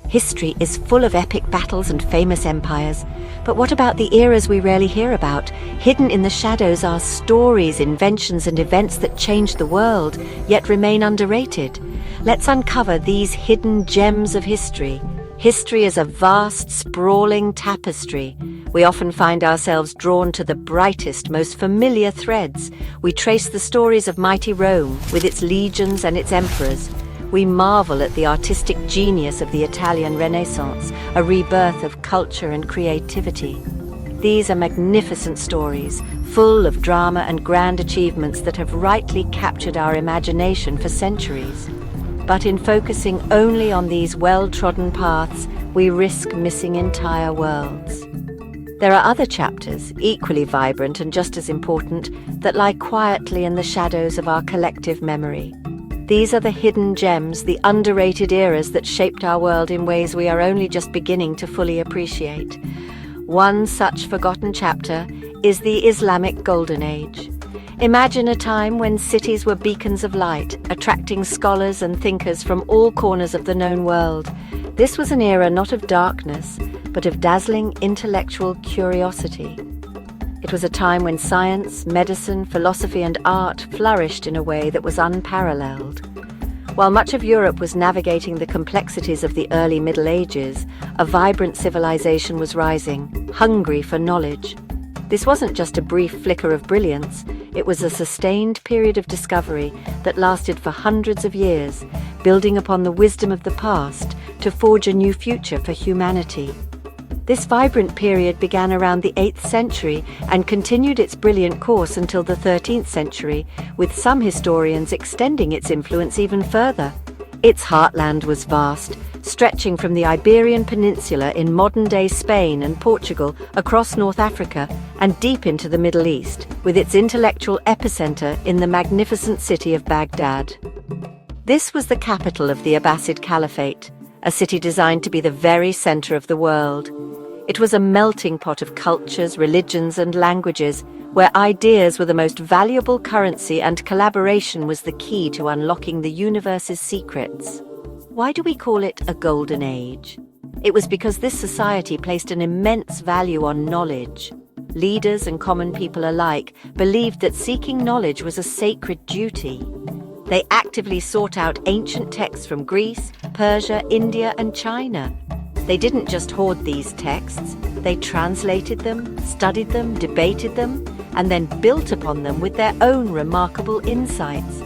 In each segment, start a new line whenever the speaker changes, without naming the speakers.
History is full of epic battles and famous empires. But what about the eras we rarely hear about? Hidden in the shadows are stories, inventions, and events that changed the world, yet remain underrated. Let's uncover these hidden gems of history. History is a vast, sprawling tapestry. We often find ourselves drawn to the brightest, most familiar threads. We trace the stories of mighty Rome, with its legions and its emperors. We marvel at the artistic genius of the Italian Renaissance, a rebirth of culture and creativity. These are magnificent stories, full of drama and grand achievements that have rightly captured our imagination for centuries. But in focusing only on these well-trodden paths, we risk missing entire worlds. There are other chapters, equally vibrant and just as important, that lie quietly in the shadows of our collective memory. These are the hidden gems, the underrated eras that shaped our world in ways we are only just beginning to fully appreciate. One such forgotten chapter is the Islamic Golden Age. Imagine a time when cities were beacons of light, attracting scholars and thinkers from all corners of the known world. This was an era not of darkness, but of dazzling intellectual curiosity. It was a time when science, medicine, philosophy, and art flourished in a way that was unparalleled. While much of Europe was navigating the complexities of the early Middle Ages, a vibrant civilization was rising, hungry for knowledge. This wasn't just a brief flicker of brilliance, it was a sustained period of discovery that lasted for hundreds of years, building upon the wisdom of the past to forge a new future for humanity. This vibrant period began around the 8th century and continued its brilliant course until the 13th century, with some historians extending its influence even further. Its heartland was vast, stretching from the Iberian Peninsula in modern-day Spain and Portugal across North Africa and deep into the Middle East, with its intellectual epicenter in the magnificent city of Baghdad. This was the capital of the Abbasid Caliphate, a city designed to be the very center of the world. It was a melting pot of cultures, religions, and languages, where ideas were the most valuable currency and collaboration was the key to unlocking the universe's secrets. Why do we call it a golden age? It was because this society placed an immense value on knowledge. Leaders and common people alike believed that seeking knowledge was a sacred duty. They actively sought out ancient texts from Greece, Persia, India, and China. They didn't just hoard these texts, they translated them, studied them, debated them, and then built upon them with their own remarkable insights.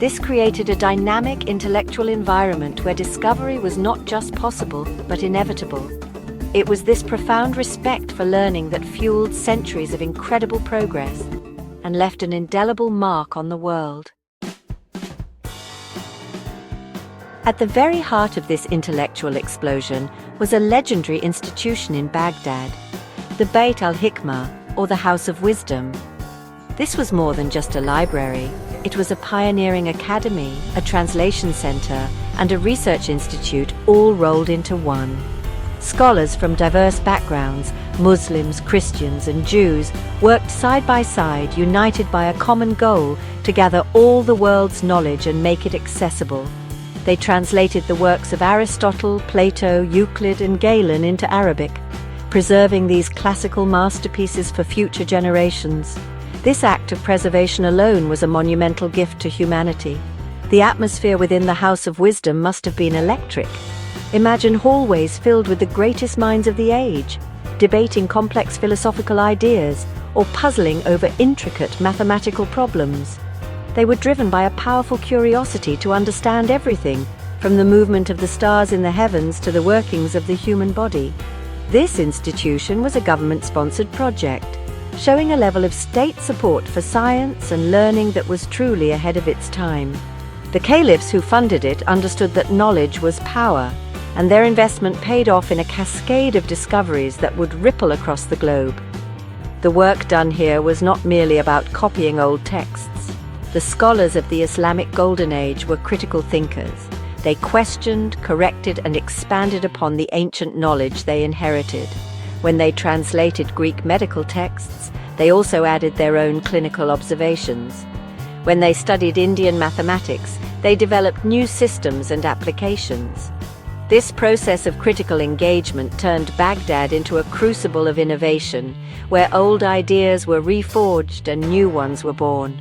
This created a dynamic intellectual environment where discovery was not just possible, but inevitable. It was this profound respect for learning that fueled centuries of incredible progress and left an indelible mark on the world. At the very heart of this intellectual explosion was a legendary institution in Baghdad, the Bayt al-Hikmah, or the House of Wisdom. This was more than just a library. It was a pioneering academy, a translation center, and a research institute all rolled into one. Scholars from diverse backgrounds, Muslims, Christians, and Jews, worked side by side, united by a common goal to gather all the world's knowledge and make it accessible. They translated the works of Aristotle, Plato, Euclid, and Galen into Arabic, preserving these classical masterpieces for future generations. This act of preservation alone was a monumental gift to humanity. The atmosphere within the House of Wisdom must have been electric. Imagine hallways filled with the greatest minds of the age, debating complex philosophical ideas or puzzling over intricate mathematical problems. They were driven by a powerful curiosity to understand everything, from the movement of the stars in the heavens to the workings of the human body. This institution was a government-sponsored project, showing a level of state support for science and learning that was truly ahead of its time. The caliphs who funded it understood that knowledge was power, and their investment paid off in a cascade of discoveries that would ripple across the globe. The work done here was not merely about copying old texts. The scholars of the Islamic Golden Age were critical thinkers. They questioned, corrected, and expanded upon the ancient knowledge they inherited. When they translated Greek medical texts, they also added their own clinical observations. When they studied Indian mathematics, they developed new systems and applications. This process of critical engagement turned Baghdad into a crucible of innovation, where old ideas were reforged and new ones were born.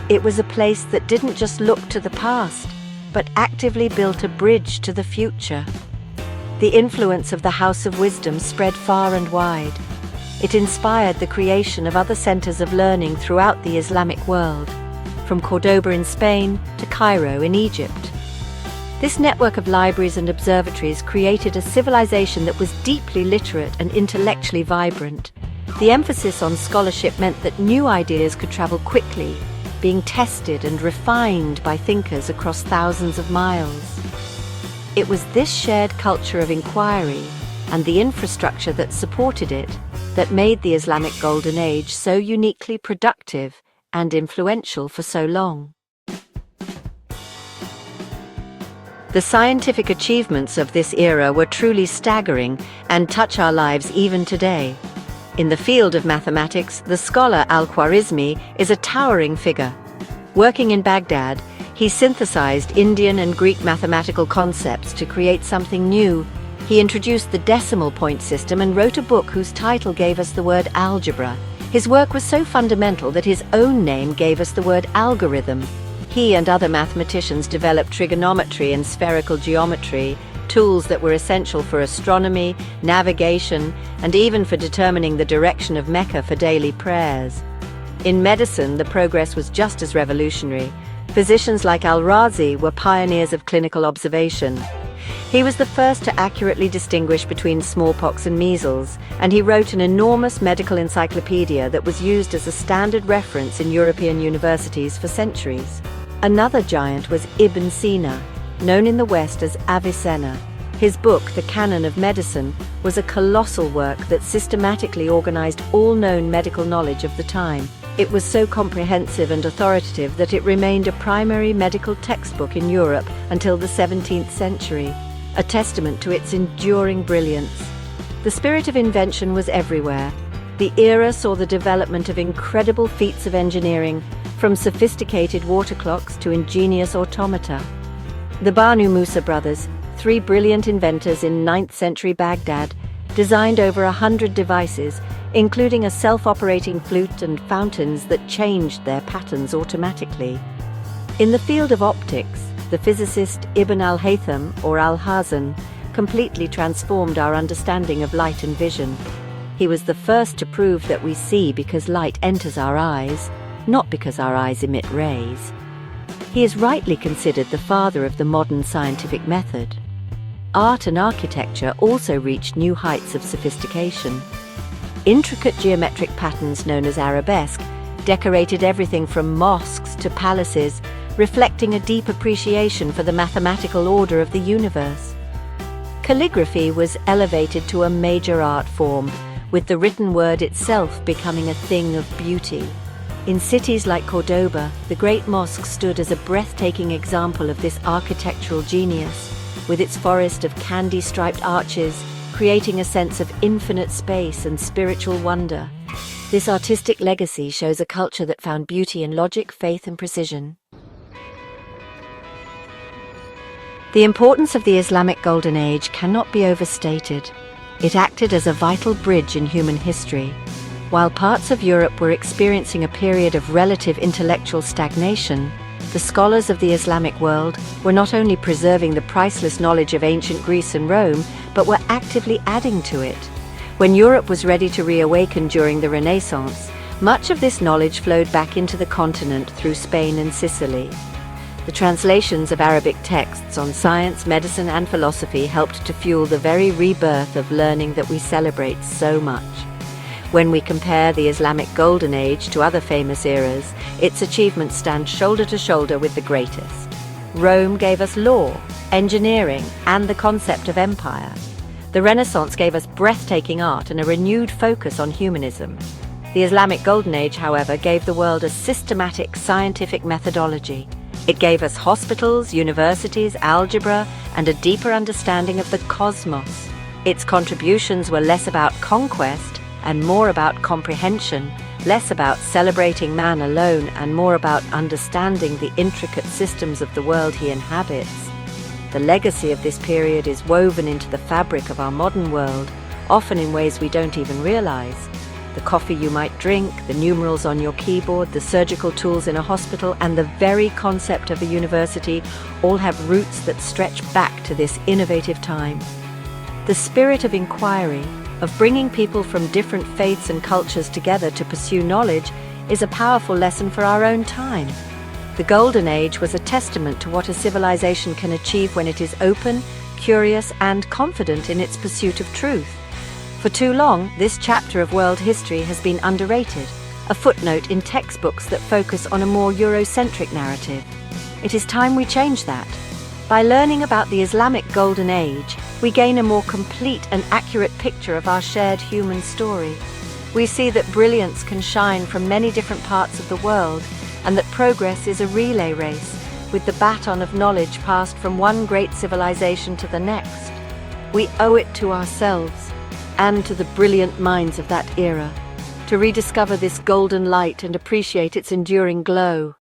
It was a place that didn't just look to the past, but actively built a bridge to the future. The influence of the House of Wisdom spread far and wide. It inspired the creation of other centers of learning throughout the Islamic world, from Cordoba in Spain to Cairo in Egypt. This network of libraries and observatories created a civilization that was deeply literate and intellectually vibrant. The emphasis on scholarship meant that new ideas could travel quickly, being tested and refined by thinkers across thousands of miles. It was this shared culture of inquiry and the infrastructure that supported it that made the Islamic Golden Age so uniquely productive and influential for so long. The scientific achievements of this era were truly staggering and touch our lives even today. In the field of mathematics, the scholar Al-Khwarizmi is a towering figure. Working in Baghdad, he synthesized Indian and Greek mathematical concepts to create something new. He introduced the decimal point system and wrote a book whose title gave us the word algebra. His work was so fundamental that his own name gave us the word algorithm. He and other mathematicians developed trigonometry and spherical geometry, tools that were essential for astronomy, navigation, and even for determining the direction of Mecca for daily prayers. In medicine, the progress was just as revolutionary. Physicians like Al-Razi were pioneers of clinical observation. He was the first to accurately distinguish between smallpox and measles, and he wrote an enormous medical encyclopedia that was used as a standard reference in European universities for centuries. Another giant was Ibn Sina, known in the West as Avicenna. His book, The Canon of Medicine, was a colossal work that systematically organized all known medical knowledge of the time. It was so comprehensive and authoritative that it remained a primary medical textbook in Europe until the 17th century, a testament to its enduring brilliance. The spirit of invention was everywhere. The era saw the development of incredible feats of engineering, from sophisticated water clocks to ingenious automata. The Banu Musa brothers, three brilliant inventors in 9th century Baghdad, designed over 100 devices, including a self-operating flute and fountains that changed their patterns automatically. In the field of optics, the physicist Ibn al-Haytham, or Al-Hazan, completely transformed our understanding of light and vision. He was the first to prove that we see because light enters our eyes, not because our eyes emit rays. He is rightly considered the father of the modern scientific method. Art and architecture also reached new heights of sophistication. Intricate geometric patterns known as arabesque decorated everything from mosques to palaces, reflecting a deep appreciation for the mathematical order of the universe. Calligraphy was elevated to a major art form, with the written word itself becoming a thing of beauty. In cities like Cordoba, the Great Mosque stood as a breathtaking example of this architectural genius, with its forest of candy-striped arches, creating a sense of infinite space and spiritual wonder. This artistic legacy shows a culture that found beauty in logic, faith, and precision. The importance of the Islamic Golden Age cannot be overstated. It acted as a vital bridge in human history. While parts of Europe were experiencing a period of relative intellectual stagnation, the scholars of the Islamic world were not only preserving the priceless knowledge of ancient Greece and Rome, but were actively adding to it. When Europe was ready to reawaken during the Renaissance, much of this knowledge flowed back into the continent through Spain and Sicily. The translations of Arabic texts on science, medicine, and philosophy helped to fuel the very rebirth of learning that we celebrate so much. When we compare the Islamic Golden Age to other famous eras, its achievements stand shoulder to shoulder with the greatest. Rome gave us law, engineering, and the concept of empire. The Renaissance gave us breathtaking art and a renewed focus on humanism. The Islamic Golden Age, however, gave the world a systematic scientific methodology. It gave us hospitals, universities, algebra, and a deeper understanding of the cosmos. Its contributions were less about conquest and more about comprehension, less about celebrating man alone and more about understanding the intricate systems of the world he inhabits. The legacy of this period is woven into the fabric of our modern world, often in ways we don't even realize. The coffee you might drink, the numerals on your keyboard, the surgical tools in a hospital, and the very concept of a university all have roots that stretch back to this innovative time. The spirit of inquiry, of bringing people from different faiths and cultures together to pursue knowledge, is a powerful lesson for our own time. The Golden Age was a testament to what a civilization can achieve when it is open, curious, and confident in its pursuit of truth. For too long, this chapter of world history has been underrated, a footnote in textbooks that focus on a more Eurocentric narrative. It is time we change that. By learning about the Islamic Golden Age, we gain a more complete and accurate picture of our shared human story. We see that brilliance can shine from many different parts of the world, and that progress is a relay race, with the baton of knowledge passed from one great civilization to the next. We owe it to ourselves, and to the brilliant minds of that era, to rediscover this golden light and appreciate its enduring glow.